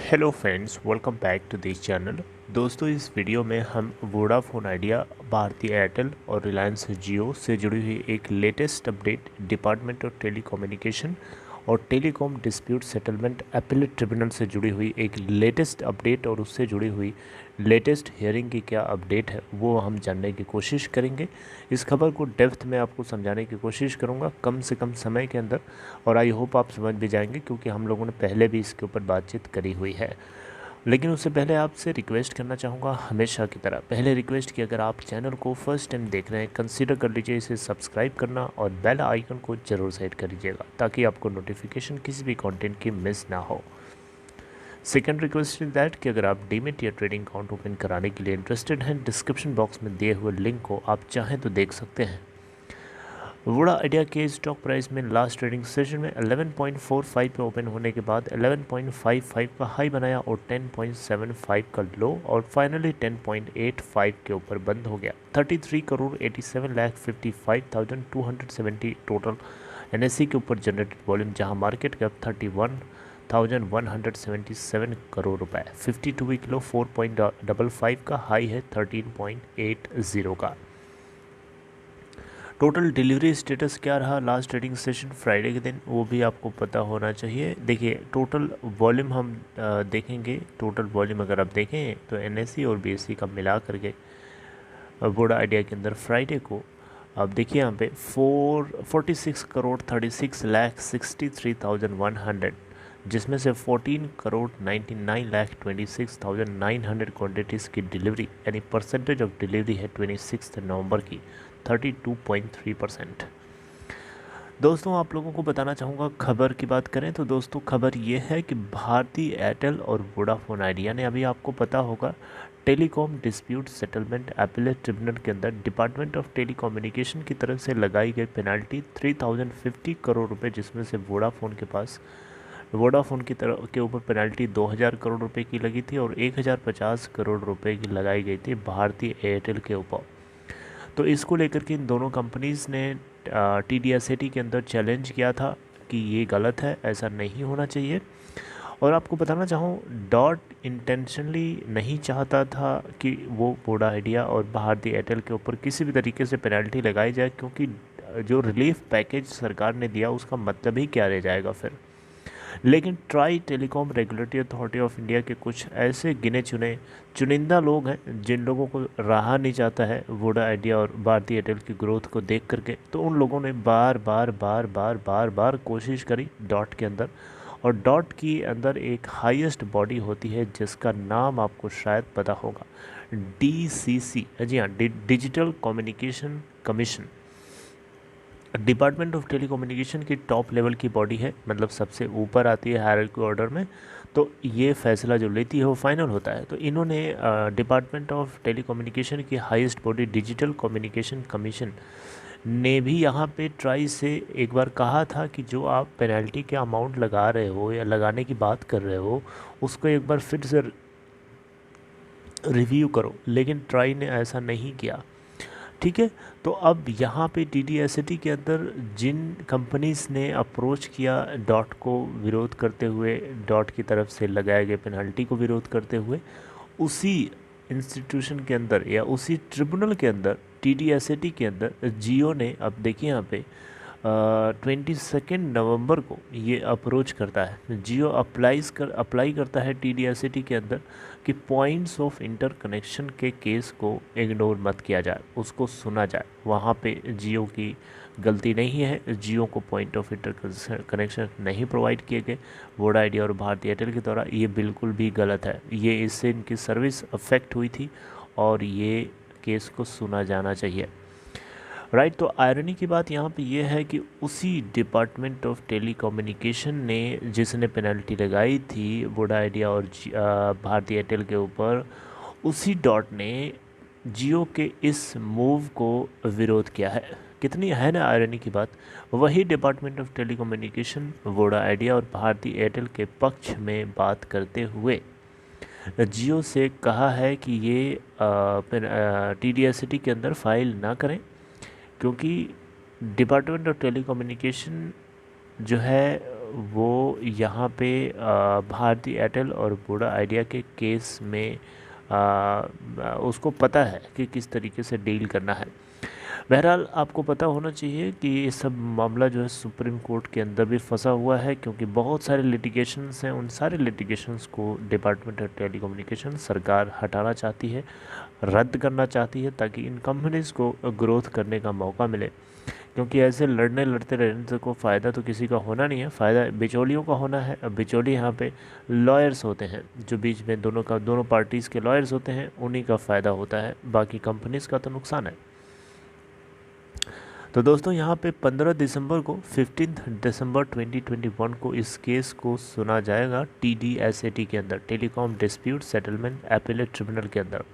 Hello friends, welcome back to this channel. दोस्तों, इस video में हम वोडाफोन आइडिया, भारती एयरटेल और रिलायंस जियो से जुड़ी हुई एक latest update, department of telecommunication और telecom dispute settlement appellate tribunal से जुड़ी हुई एक लेटेस्ट अपडेट और उससे जुड़ी हुई लेटेस्ट हियरिंग की क्या अपडेट है वो हम जानने की कोशिश करेंगे। इस खबर को डेप्थ में आपको समझाने की कोशिश करूँगा कम से कम समय के अंदर, और आई होप आप समझ भी जाएंगे क्योंकि हम लोगों ने पहले भी इसके ऊपर बातचीत करी हुई है। लेकिन उससे पहले आपसे रिक्वेस्ट करना चाहूँगा, हमेशा की तरह पहले रिक्वेस्ट कि अगर आप चैनल को फर्स्ट टाइम देख रहे हैं, कंसीडर कर लीजिए इसे सब्सक्राइब करना और बेल आइकन को ज़रूर सेट कर लीजिएगा ताकि आपको नोटिफिकेशन किसी भी कंटेंट की मिस ना हो। सेकंड रिक्वेस्ट इज दैट कि अगर आप डीमेट या ट्रेडिंग अकाउंट ओपन कराने के लिए इंटरेस्टेड हैं, डिस्क्रिप्शन बॉक्स में दिए हुए लिंक को आप चाहें तो देख सकते हैं। वोडा आइडिया के स्टॉक प्राइस में लास्ट ट्रेडिंग सेशन में 11.45 पे ओपन होने के बाद 11.55 का हाई बनाया और 10.75 का लो और फाइनली 10.85 के ऊपर बंद हो गया। 33 करोड़ 87,55,270 टोटल एनएससी के ऊपर जनरेटेड वॉल्यूम, जहां मार्केट कैप 31,177 करोड़ रुपए। 52 वीक लो 4.55 का, हाई है 13.80 का। टोटल डिलीवरी स्टेटस क्या रहा लास्ट ट्रेडिंग सेशन फ्राइडे के दिन, वो भी आपको पता होना चाहिए। देखिए, टोटल वॉल्यूम हम देखेंगे। टोटल वॉल्यूम अगर आप देखें तो एनएससी और बीएससी का मिला करके वोडा आइडिया के अंदर फ्राइडे को आप देखिए यहाँ पे 46 करोड़ 36,63,100, जिसमें से 14 करोड़ 99,26,900 क्वान्टिटीज़ की डिलीवरी, यानी परसेंटेज ऑफ डिलीवरी है 26 नवंबर की 32.3%। दोस्तों, आप लोगों को बताना चाहूँगा, खबर की बात करें तो दोस्तों खबर ये है कि भारती एयरटेल और वोडाफोन आइडिया ने, अभी आपको पता होगा, telecom dispute settlement appellate tribunal के अंदर डिपार्टमेंट ऑफ टेलीकम्युनिकेशन की तरफ से लगाई गई पेनल्टी 3050 करोड़ रुपए, जिसमें से वोडाफोन की तरफ के ऊपर पेनल्टी 2000 करोड़ रुपए की लगी थी और 1050 करोड़ रुपए की लगाई गई थी भारतीय एयरटेल के ऊपर। तो इसको लेकर के इन दोनों कंपनीज़ ने TDSAT के अंदर चैलेंज किया था कि ये गलत है, ऐसा नहीं होना चाहिए। और आपको बताना चाहूँ, डॉट इंटेंशनली नहीं चाहता था कि वो वोडा आइडिया और भारती एयरटेल के ऊपर किसी भी तरीके से पेनल्टी लगाई जाए, क्योंकि जो रिलीफ पैकेज सरकार ने दिया उसका मतलब ही क्या रह जाएगा फिर। लेकिन try telecom regulatory authority of India के कुछ ऐसे गिने चुने चुनिंदा लोग हैं जिन लोगों को रहा नहीं जाता है वोडा आइडिया और भारती एयरटेल की ग्रोथ को देख करके, तो उन लोगों ने बार बार बार बार बार बार कोशिश करी डॉट के अंदर। और डॉट की अंदर एक हाईएस्ट बॉडी होती है जिसका नाम आपको शायद पता होगा, DCC। जी हाँ, digital communication commission, department of telecommunication की टॉप लेवल की बॉडी है, मतलब सबसे ऊपर आती है हायरार्की ऑर्डर में। तो ये फैसला जो लेती है वो फाइनल होता है। तो इन्होंने डिपार्टमेंट ऑफ टेलीकम्युनिकेशन की highest body digital communication commission ने भी यहाँ पे ट्राई से एक बार कहा था कि जो आप पेनल्टी के अमाउंट लगा रहे हो या लगाने की बात कर रहे हो उसको एक बार फिर से रिव्यू करो, लेकिन ट्राई ने ऐसा नहीं किया। ठीक है, तो अब यहाँ पे TDSAT के अंदर जिन कंपनीज़ ने अप्रोच किया डॉट को विरोध करते हुए, डॉट की तरफ से लगाए गए पेनल्टी को विरोध करते हुए, उसी इंस्टीट्यूशन के अंदर या उसी ट्रिब्यूनल के अंदर TDSAT के अंदर जियो ने, अब देखिए यहाँ पे 22 नवंबर को ये अप्रोच करता है। जियो अप्लाई करता है TDSAT के अंदर कि पॉइंट्स ऑफ इंटरकनेक्शन के केस को इग्नोर मत किया जाए, उसको सुना जाए। वहाँ पे जियो की गलती नहीं है, जियो को पॉइंट ऑफ इंटर कनेक्शन नहीं प्रोवाइड किए गए वोडा आइडिया और भारती एयरटेल के द्वारा, ये बिल्कुल भी गलत है। ये इससे इनकी सर्विस अफेक्ट हुई थी और ये केस को सुना जाना चाहिए। राइट, तो आयरनी की बात यहाँ पे ये है कि उसी डिपार्टमेंट ऑफ टेलीकम्युनिकेशन ने, जिसने पेनल्टी लगाई थी वोडा आइडिया और भारती एयरटेल के ऊपर, उसी डॉट ने जियो के इस मूव को विरोध किया है। कितनी है ना आयरनी की बात। वही department of telecommunication Voda idea और भारती एयरटेल के पक्ष में बात करते हुए जियो से कहा है कि ये TDSAT के अंदर फाइल ना करें, क्योंकि डिपार्टमेंट ऑफ टेलीकम्युनिकेशन जो है वो यहाँ पे भारती एयरटेल और वोडा आइडिया के केस में उसको पता है कि किस तरीके से डील करना है। बहरहाल आपको पता होना चाहिए कि ये सब मामला जो है सुप्रीम कोर्ट के अंदर भी फंसा हुआ है, क्योंकि बहुत सारे लिटिगेशंस हैं। उन सारे लिटिगेशंस को डिपार्टमेंट ऑफ टेलीकम्युनिकेशन सरकार हटाना चाहती है, रद्द करना चाहती है, ताकि इन कंपनीज़ को ग्रोथ करने का मौका मिले। क्योंकि ऐसे लड़ते रहने से कोई फ़ायदा तो किसी का होना नहीं है, फ़ायदा बिचौलियों का होना है। अब बिचौली यहाँ पे लॉयर्स होते हैं, जो बीच में दोनों पार्टीज़ के लॉयर्स होते हैं, उन्हीं का फ़ायदा होता है, बाकी कंपनीज़ का तो नुकसान है। तो दोस्तों यहाँ पे 15 दिसंबर को 15 दिसंबर 2021 को इस केस को सुना जाएगा TDSAT के अंदर, telecom dispute settlement appellate tribunal के अंदर।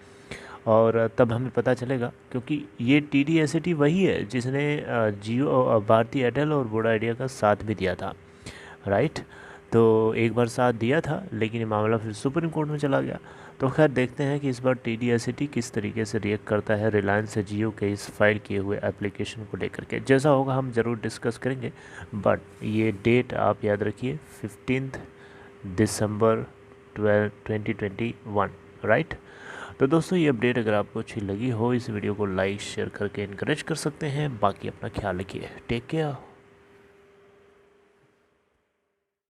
और तब हमें पता चलेगा, क्योंकि ये TDSAT वही है जिसने जियो, भारती एयरटेल और वोडा आइडिया का साथ भी दिया था, राइट। तो एक बार साथ दिया था, लेकिन ये मामला फिर सुप्रीम कोर्ट में चला गया। तो खैर देखते हैं कि इस बार TDSAT किस तरीके से रिएक्ट करता है रिलायंस से जियो के इस फाइल किए हुए एप्लीकेशन को लेकर के। जैसा होगा हम ज़रूर डिस्कस करेंगे, बट ये डेट आप याद रखिए 15 दिसंबर 2021, राइट। तो दोस्तों ये अपडेट अगर आपको अच्छी लगी हो, इस वीडियो को लाइक शेयर करके इनकरेज कर सकते हैं। बाकी अपना ख्याल रखिए, टेक केयर।